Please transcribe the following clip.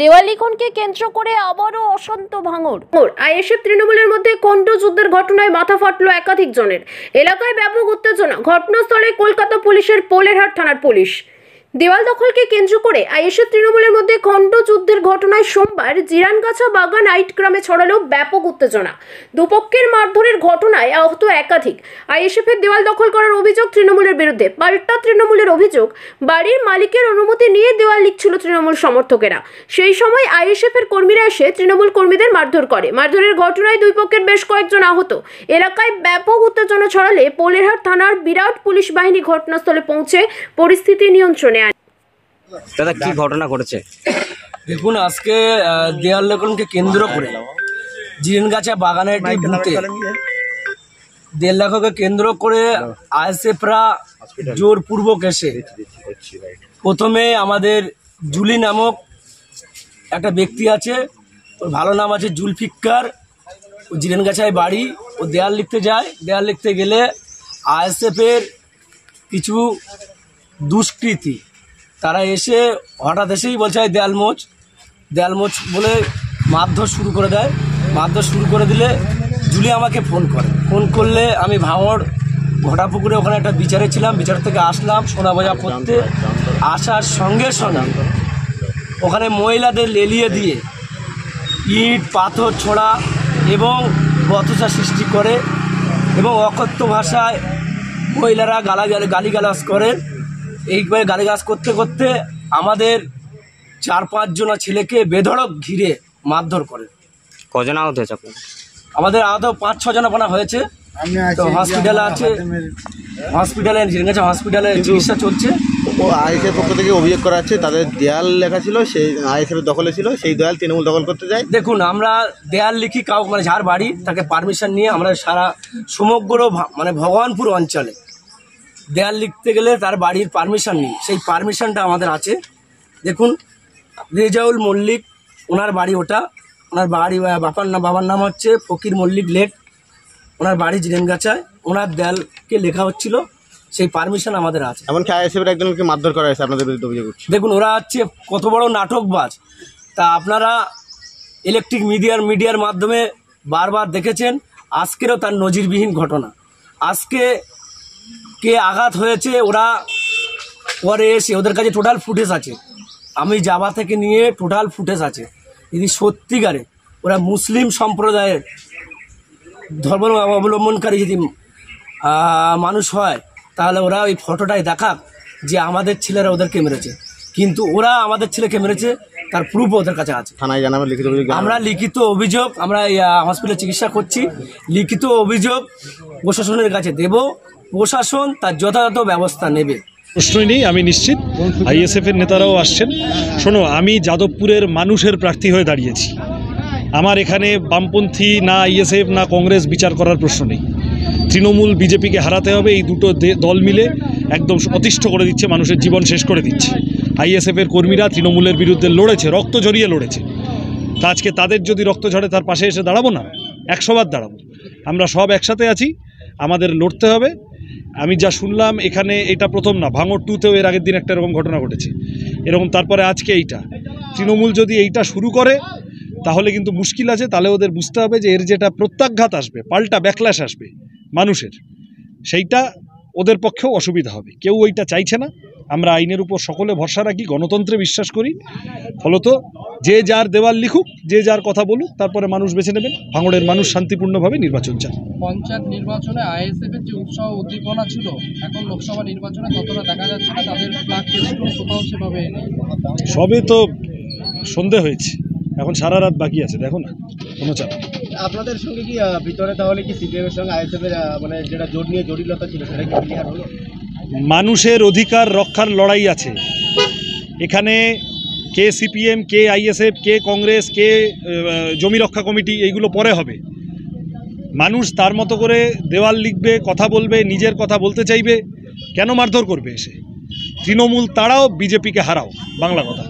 দেওয়াল লিখনকে কেন্দ্র করে আবারও অশান্ত ভাঙড়। আইএসএফ তৃণমূলের মধ্যে কণ্ঠ যুদ্ধের ঘটনায় মাথা ফাটল একাধিক জনের। এলাকায় ব্যাপক উত্তেজনা। ঘটনাস্থলে কলকাতা পুলিশের পোলেরহাট থানার পুলিশ। দেওয়াল দখলকে কেন্দ্র করে আইএসএফ তৃণমূলের মধ্যে খণ্ড যুদ্ধের ঘটনায় সোমবার জিরানগাছা বাগান আইট গ্রামে ছড়ালো ব্যাপক উত্তেজনা। দুপক্ষের মারধরের ঘটনায় আহত একাধিক। আইএসএফের দেওয়াল দখল করার অভিযোগ তৃণমূলের বিরুদ্ধে। পাল্টা তৃণমূলের অভিযোগ, বাড়ির মালিকের অনুমতি নিয়ে দেওয়াল লিখছিল তৃণমূল সমর্থকেরা। সেই সময় আইএসএফের কর্মীরা এসে তৃণমূল কর্মীদের মারধর করে। মারধরের ঘটনায় দুই পক্ষের বেশ কয়েকজন আহত। এলাকায় ব্যাপক উত্তেজনা ছড়ালে পোলেরহাট থানার বিরাট পুলিশ বাহিনী ঘটনাস্থলে পৌঁছে পরিস্থিতি নিয়ন্ত্রণে আনে। দাদা, কি ঘটনা ঘটেছে? দেখুন, আজকে দেওয়াল লিখনকে কেন্দ্র করে জিরানগাছা বাগানের বুথে দেড় লাখকে কেন্দ্র করে আইএসএফরা জোরপূর্বক এসে প্রথমে আমাদের জুলি নামক একটা ব্যক্তি আছে, ওর ভালো নাম আছে জুলফিকার, ও জিরানগাছায় বাড়ি। ও দেয়াল লিখতে যায়। দেয়াল লিখতে গেলে আইএসএফের কিছু দুষ্কৃতী তারা এসে হঠাৎ এসেই বলছে দেয়াল মোচ বলে মারধর শুরু করে দেয়। মারধর শুরু করে দিলে জুলি আমাকে ফোন করলে আমি ভাঙড় ঘোটাপুকুরে ওখানে একটা বিচারে ছিলাম। বিচার থেকে আসলাম সোনাবাজা করতে। আসার সঙ্গে সঙ্গে ওখানে মহিলাদের লেলিয়ে দিয়ে ইট পাথর ছোড়া এবং বচসা সৃষ্টি করে এবং অকথ্য ভাষায় মহিলারা গালিগালাজ করে। এইভাবে গালিগালাজ করতে করতে আমাদের 4-5 জনা ছেলেকে বেধড়ক ঘিরে মারধর করে। কজন আহত হয়েছে আপনার? আমাদের আহত 5-6 জনা হয়েছে। তো হসপিটালে আছে, হসপিটালে চিকিৎসা চলছে। ও আইএসএফ পক্ষ থেকে অভিযোগ করা হচ্ছে তাদের দেয়াল লেখা ছিল, সেই আইএসএফের দখলে ছিল, সেই দেয়াল তৃণমূল দখল করতে যায়। দেখুন, আমরা দেয়াল লিখি কাউকে মানে যার বাড়ি তাকে পারমিশন নিয়ে আমরা সারা সমগ্র মানে ভগবানপুর অঞ্চলে দেয়াল লিখতে গেলে তার বাড়ির পারমিশন নিই। সেই পারমিশনটা আমাদের আছে। দেখুন, রেজাউল মল্লিক, ওনার বাড়ি ওটা। ওনার বাড়ি বাবার নাম হচ্ছে ফকির মল্লিক লেক। ওনার বাড়ি জিরানগাছায়। ওনার দেয়ালকে লেখা হচ্ছিল, সেই পারমিশন আমাদের আছে। এমনকি আইএসএফের একজনকে মারধর করা হয়েছে আপনাদের বিরুদ্ধে অভিযোগ উঠছে। দেখুন, ওরা হচ্ছে কত বড় নাটকবাজ তা আপনারা ইলেকট্রিক মিডিয়ার মাধ্যমে বারবার দেখেছেন। আজকেরও তার নজিরবিহীন ঘটনা। আজকে কে আঘাত হয়েছে ওরা পরে এসে ওদের কাছে টোটাল ফুটেজ আছে। আমি জাভা থেকে নিয়ে টোটাল ফুটেজ আছে। যদি সত্যিকারে ওরা মুসলিম সম্প্রদায়ের ধর্ম অবলম্বনকারী যদি মানুষ হয় তাহলে ওরা ওই ফটোটাই দেখাক যে আমাদের ছেলেরা ওদেরকে মেরেছে। কিন্তু ওরা আমাদের ছেলেকে মেরেছে, তার প্রুফ ওদের কাছে আছে। থানায় জানাবেন লিখিত অভিযোগ? আমরা লিখিত অভিযোগ, আমরা হসপিটালে চিকিৎসা করছি, লিখিত অভিযোগ প্রশাসনের কাছে দেব। প্রশাসন তার যথাযথ ব্যবস্থা নেবে, প্রশ্নই নেই। আমি নিশ্চিত আইএসএফের নেতারাও আসছেন। শোনো, আমি যাদবপুরের মানুষের প্রার্থী হয়ে দাঁড়িয়েছি। আমার এখানে বামপন্থী না আইএসএফ না কংগ্রেস বিচার করার প্রশ্ন নেই। তৃণমূল বিজেপিকে হারাতে হবে। এই দুটো দল মিলে একদম অতিষ্ঠ করে দিচ্ছে, মানুষের জীবন শেষ করে দিচ্ছে। আইএসএফের কর্মীরা তৃণমূলের বিরুদ্ধে লড়েছে, রক্ত ঝরিয়ে লড়েছে। তা আজকে তাদের যদি রক্ত ঝরে তার পাশে এসে দাঁড়াবো না? 100 বার দাঁড়াবো। আমরা সব একসাথে আছি, আমাদের লড়তে হবে। আমি যা শুনলাম এখানে এটা প্রথম না, ভাঙড় 2তেও এর আগের দিন একটা এরকম ঘটনা ঘটেছে এরকম। তারপরে আজকে এইটা। তৃণমূল যদি এইটা শুরু করে তাহলে কিন্তু মুশকিল আছে। তাহলে ওদের বুঝতে হবে যে এর যেটা প্রত্যাঘাত আসবে, পাল্টা ব্যাকল্যাশ আসবে মানুষের, সেইটা ওদের পক্ষেও অসুবিধা হবে। কেউ ওইটা চাইছে না। আমরা আইনের উপর সকলে ভরসা রাখি, গণতন্ত্রে বিশ্বাস করি। ফলত যে যার দেওয়াল লিখুক, যে যার কথা বলুক, তারপরে মানুষ বেছে নেবেন। ভাঙড়ের মানুষ শান্তিপূর্ণভাবে নির্বাচন চান। পঞ্চায়েত নির্বাচনে আইএসএফের যে উৎসাহ উদ্দীপনা ছিল, এখন লোকসভা নির্বাচনে ততটা দেখা যাচ্ছে না। তাদের কোথাও সেভাবে সবে তো সন্ধে হয়েছে, এখন সারা রাত বাকি আছে। দেখো না, কোনো চাপ। আপনাদের সঙ্গে কি ভিতরে তাহলে কি সিপিএম এর সঙ্গে আইএসএফের মানে যেটা জোট নিয়ে জটিলতা ছিল সেটা কি ক্লিয়ার হলো? মানুষের অধিকার রক্ষার লড়াই আছে এখানে। কে সিপিএম, কে আইএসএফ, কে কংগ্রেস, কে জমি রক্ষা কমিটি, এইগুলো পরে হবে। মানুষ তার মতো করে দেওয়াল লিখবে, কথা বলবে, নিজের কথা বলতে চাইবে। কেন মারধর করবে এসে? তৃণমূল তাড়াও, বিজেপিকে হারাও, বাংলা কথা।